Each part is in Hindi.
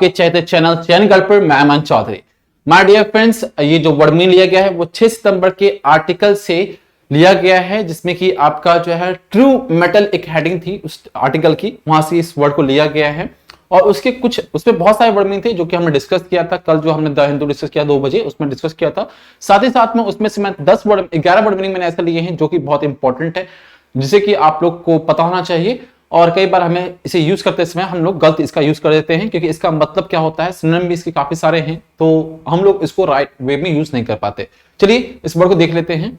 के चहते चैनल चयन गढ़ पर मैं Aman Chaudhary. My dear friends, ये जो वर्ड मीनिंग लिया गया है वो 6 सितंबर के आर्टिकल से लिया गया है, जिसमें कि आपका जो है ट्रू मेटल एक हेडिंग थी उस आर्टिकल की, वहां से इस वर्ड को लिया गया है। और उसके कुछ उसमें बहुत सारे वर्ड मीनिंग थे जो कि हमने डिस्कस किया था कल, जो हमने द हिंदू डिस्कस किया 2 बजे, उसमें डिस्कस किया था। साथ ही साथ में उसमें से मैं 11 वर्ड मीनिंग मैंने ऐसे लिए हैं जो कि बहुत इंपॉर्टेंट है, जिसे कि आप लोग को पता होना चाहिए। और कई बार हमें इसे यूज करते समय हम लोग गलत इसका यूज कर देते हैं, क्योंकि इसका मतलब क्या होता है, सिनोनिम भी इसके काफी सारे हैं, तो हम लोग इसको राइट वे में यूज नहीं कर पाते। चलिए इस वर्ड को देख लेते हैं।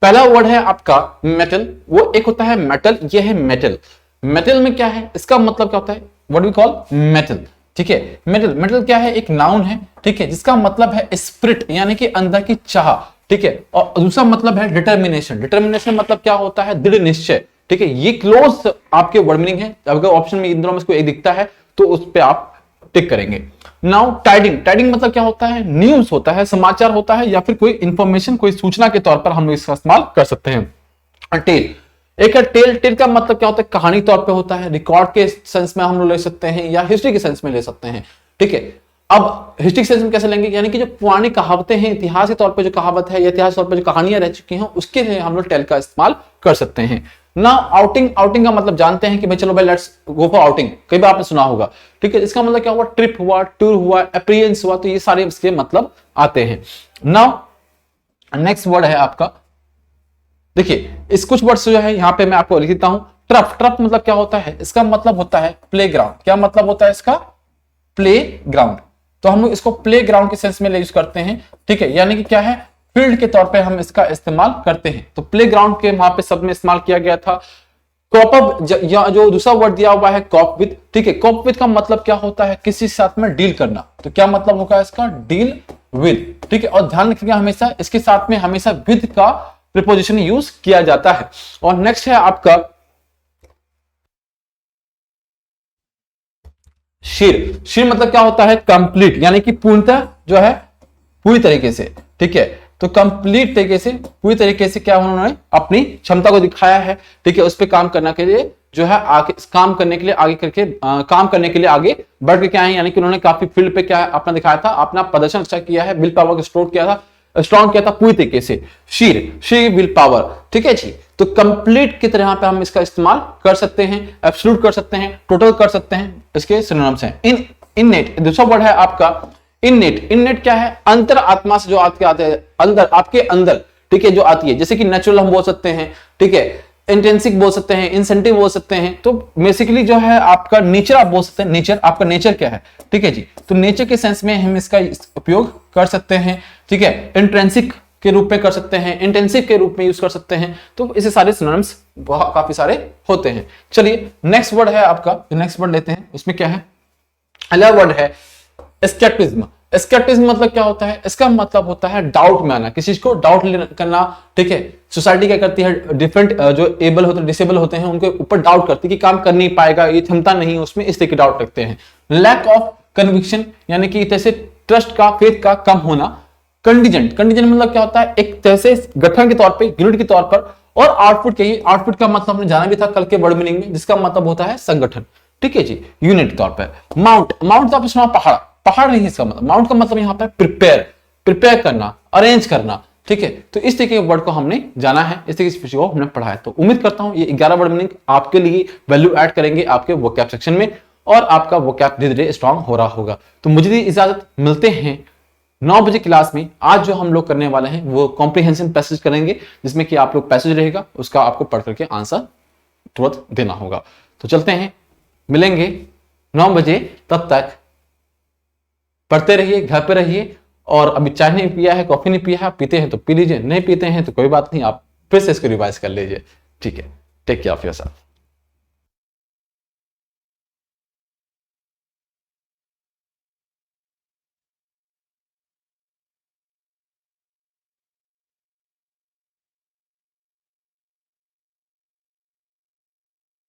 पहला वर्ड है आपका मेटल। वो एक होता है मेटल, ये है मेटल। मेटल में क्या है, इसका मतलब क्या होता है, व्हाट वी कॉल मेटल। ठीक है, मेटल मेटल क्या है, एक नाउन है, ठीक है, जिसका मतलब है स्पिरिट, यानी कि अंदर की चाह। ठीक है, और दूसरा मतलब है डिटर्मिनेशन। डिटर्मिनेशन मतलब क्या होता है, दृढ़ निश्चय। ठीक है, ये क्लोज आपके वर्ड मीनिंग है। अगर ऑप्शन में इन दोनों में कोई एक दिखता है तो उस पर आप टिक करेंगे। Now tidying. टाइडिंग मतलब क्या होता है, न्यूज होता है, समाचार होता है, या फिर कोई इंफॉर्मेशन, कोई सूचना के तौर पर हम लोग इसका इस्तेमाल कर सकते हैं। टेल, एक है टेल। टेल का मतलब क्या होता है, कहानी तौर पे होता है, रिकॉर्ड के सेंस में हम लोग ले सकते हैं या हिस्ट्री के सेंस में ले सकते हैं। ठीक है, अब हिस्ट्री के सेंस में कैसे लेंगे, यानी कि जो पुरानी कहावतें हैं, इतिहास के तौर पे जो कहावत है या इतिहास के तौर पे जो कहानियां रह चुकी हैं, उसके लिए हम लोग टेल का इस्तेमाल कर सकते हैं। ना आउटिंग। आउटिंग का मतलब जानते हैं कि भाई चलो भाई लेट्स गो फॉर आउटिंग, कई बार आपने सुना होगा। ठीक है, इसका मतलब क्या हुआ, ट्रिप हुआ, टूर हुआ, अपीयरेंस हुआ, तो ये सारे इसके मतलब आते हैं। नाउ नेक्स्ट वर्ड है आपका, देखिए इस कुछ वर्ड्स जो है यहाँ पे मैं आपको लिख देता हूं। ट्रफ। ट्रफ मतलब क्या होता है, इसका मतलब होता है प्ले ग्राउंड। क्या मतलब होता है इसका, प्ले ग्राउंड। तो हम लोग इसको प्ले ग्राउंड के सेंस में यूज करते हैं। ठीक है, यानी कि क्या है, फील्ड के तौर पे हम इसका इस्तेमाल करते हैं। तो प्ले ग्राउंड के वहां पे सब में इस्तेमाल किया गया था। कॉप अप, जो दूसरा वर्ड दिया हुआ है कॉप विद। ठीक है, कॉप विद का मतलब क्या होता है, किसी साथ में डील करना। तो क्या मतलब होगा इसका, डील विद। ठीक है, और ध्यान रखिएगा हमेशा इसके साथ में हमेशा विद का प्रीपोजिशन यूज किया जाता है। और नेक्स्ट है आपका शीर। शीर मतलब क्या होता है, कंप्लीट, यानी कि पूर्णतः जो है, पूरी तरीके से। ठीक है, तो कंप्लीट तरीके से, पूरी तरीके से क्या उन्होंने अपनी क्षमता को दिखाया है। ठीक है, उस पर काम करने के लिए जो है आगे काम करने के लिए आगे करके काम करने के लिए आगे बढ़ के क्या है, यानी कि उन्होंने काफी फील्ड पे क्या अपना दिखाया था, अपना प्रदर्शन अच्छा किया है, विल पावर को स्ट्रॉन्ग किया था पूरी तरीके से। शीर विल पावर। ठीक है जी, तो कंप्लीट की तरह पे हम इसका इस्तेमाल कर सकते हैं, एब्सोल्यूट कर सकते हैं, टोटल कर सकते हैं, इसके सिनोनिम्स हैं। इननेट दूसरा वर्ड है आपका इननेट। इननेट क्या है, अंतर आत्मा से जो आपके आते हैं, अंदर आपके अंदर। ठीक है, जो आती है, जैसे कि नेचुरल हम बोल सकते हैं। ठीक है, इंटेंसिक बोल सकते हैं, इंसेंटिव बोल सकते हैं। तो बेसिकली जो है आपका नेचर आप बोल सकते हैं। नेचर, आपका नेचर क्या है। ठीक है जी, तो नेचर के सेंस में हम इसका उपयोग कर सकते हैं। ठीक है, इंट्रेंसिक के रूप में कर सकते हैं, इंटेंसिव के रूप में यूज कर सकते हैं। तो इसे सारे सिनोनिम्स काफी सारे होते हैं। चलिए नेक्स्ट वर्ड है आपका, नेक्स्ट वर्ड लेते हैं। इसमें क्या है, अगला वर्ड है स्केप्टिज्म। स्केप्टिज्म मतलब क्या होता है, इसका मतलब होता है डाउट में आना, किसी को डाउट करना। ठीक है, सोसाइटी क्या करती है, डिफरेंट जो एबल होते हैं, डिसेबल होते हैं, उनके ऊपर डाउट करती है कि काम कर नहीं पाएगा, ये क्षमता नहीं है उसमें, इस तरह के डाउट रखते हैं। लैक ऑफ कन्विक्शन, यानी कि जैसे ट्रस्ट का, फेथ का कम होना। कंटीजेंट। कंटीजेंट मतलब क्या होता है, एक तरह से गठन के तौर पर, यूनिट के तौर पर। और आउटपुट के, आउटपुट का मतलब हमने जाना भी था कल के वर्ड मीनिंग में, जिसका मतलब होता है संगठन। ठीक है जी, यूनिट के तौर पर। माउंट। माउंट तो आपने सुना पहाड़, पहाड़ नहीं इसका मतलब। माउंट का मतलब यहाँ पे प्रिपेयर करना, अरेंज करना। ठीक है, तो इस तरीके के वर्ड को हमने जाना है, इस तरीके से हमने पढ़ा है। तो उम्मीद करता हूं ये 11 वर्ड मीनिंग आपके लिए वैल्यू ऐड करेंगे आपके वोकैब सेक्शन में, और आपका वोकैब धीरे धीरे स्ट्रांग हो रहा होगा। तो मुझे दी इजाजत, मिलते हैं 9 बजे क्लास में। आज जो हम लोग करने वाले हैं वो कॉम्प्रिहेंशन पैसेज करेंगे, जिसमें कि आप लोग पैसेज रहेगा, उसका आपको पढ़ करके आंसर तुरंत देना होगा। तो चलते हैं, मिलेंगे 9 बजे। तब तक पढ़ते रहिए, घर पे रहिए। और अभी चाय नहीं पिया है, कॉफी नहीं पिया है, पीते हैं तो पी लीजिए, नहीं पीते हैं तो कोई बात नहीं, आप फिर से इसको रिवाइज कर लीजिए। ठीक है, टेक केयर ऑफ योरसेल्फ।